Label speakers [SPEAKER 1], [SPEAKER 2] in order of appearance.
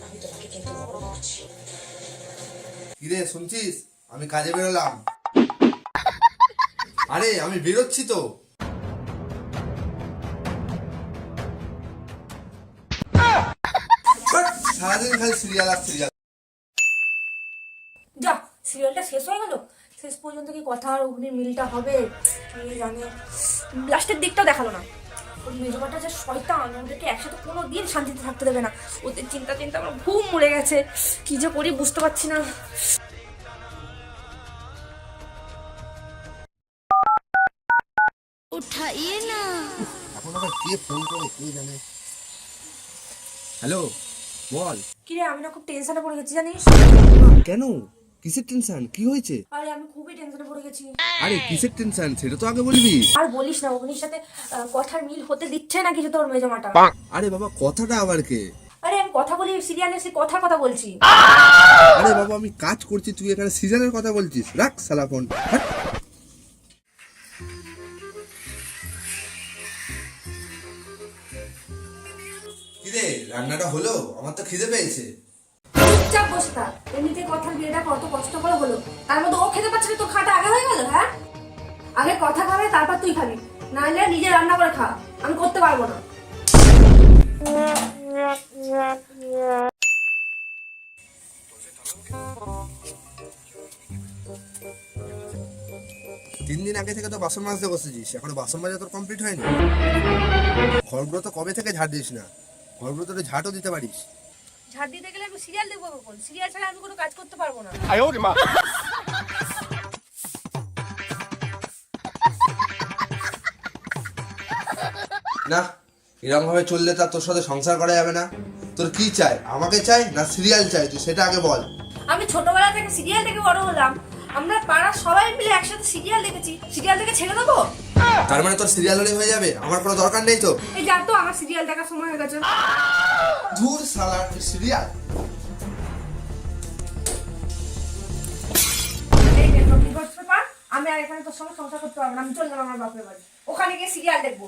[SPEAKER 1] আমি তোমাকে কিন্তু বড় করছি।
[SPEAKER 2] কিরে শুনছিস? আমি কাজে বেরোলাম। আরে আমি বেরোচ্ছি তো। সারাদিন খালি সিরিয়াল আর সিরিয়াল।
[SPEAKER 3] যা, সিরিয়ালটা শেষ হয়ে গেল। শেষ পর্যন্ত কি কথা আর অগ্নির মিলটা হবে কে জানে। লাস্টের দিকটাও দেখালো না। ওই মেজবাটা যে শয়তান, ওদেরকে একসাথে কোনো দিন শান্তিতে থাকতে দেবে না। ওদের চিন্তা চিন্তা আমার ঘুম মরে গেছে। কি যে করি বুঝতে পারছি না।
[SPEAKER 4] उठाइए ना।
[SPEAKER 2] এখন আবার কে ফোন করে কে জানে। হ্যালো, বল।
[SPEAKER 3] কিরে, আমি না খুব টেনশনে পড়ে গেছি জানিস।
[SPEAKER 2] কেন? কিসের টেনশন? কি হয়েছে?
[SPEAKER 3] আরে আমি খুবই টেনশনে পড়ে গেছি।
[SPEAKER 2] আরে কিসের টেনশন সেটা তো আগে বলবি।
[SPEAKER 3] আর বলিস না, অগ্নির সাথে কথার মিল হতে দিচ্ছে না কিছু তোর মেজমাটা।
[SPEAKER 2] আরে বাবা, কথাটা আবার কে?
[SPEAKER 3] আরে আমি কথা বলি, সিরিয়ালে সে কথা বলছি।
[SPEAKER 2] আরে বাবা, আমি কাজ করছি, তুই এখানে সিজনের কথা বলছিস? রাখ শালা ফোন। কিরে, রান্নাটা হলো? আমার তো খিদে পেয়েছে।
[SPEAKER 3] চুপচাপ বসে থাক। এমনিতে কথার বিয়েটা কত কষ্ট করে হলো, তার মধ্যে ও খেতে পারছে না, তোর খাটা আগে হয়ে গেল। হ্যাঁ, আগে কথা খাবে তারপর তুই খাবি, নাহলে নিজে রান্না করে খা। আমি করতে পারবো না।
[SPEAKER 2] 3 দিন আগে থেকে তো বাসন মাজতে বসেছিস, এখনো বাসন মাজা তোর কমপ্লিট হয়নি? ঘরগুলো তো কবে থেকে ঝাড় দিস না? ঘরগুলো তো ঝাড়ও দিতে পারিস।
[SPEAKER 3] ঝাড় দিতে গেলে আমি সিরিয়াল দেখবো কখন? সিরিয়াল ছাড়া আমি কোনো কাজ করতে পারবো না।
[SPEAKER 2] না, এরকম ভাবে চললে তা তোর সাথে সংসার করা যাবে না। তোর কি চাই? আমাকে চাই না সিরিয়াল চাই? তুই সেটা আগে বল।
[SPEAKER 3] আমি ছোটবেলা থেকে সিরিয়াল দেখে বড় হলাম। আমরা পাড়ার সবাই মিলে একসাথে সিরিয়াল দেখেছি। সিরিয়াল দেখে ছেড়ে দেবো?
[SPEAKER 2] তার মানে তোর সিরিয়াল হলে হয়ে যাবে? আমার কোনো দরকার নেই তো।
[SPEAKER 3] এই যা তো, আমার সিরিয়াল দেখার সময় হয়ে গেছে।
[SPEAKER 2] ধুর শালা, সিরিয়াল।
[SPEAKER 3] এই দেখো কি করছো পা? আমি আর এখানে তোর সঙ্গে সংসার করতে পারবো না। আমি চললাম আমার বাপের বাড়ি, ওখানে গিয়ে সিরিয়াল দেখবো।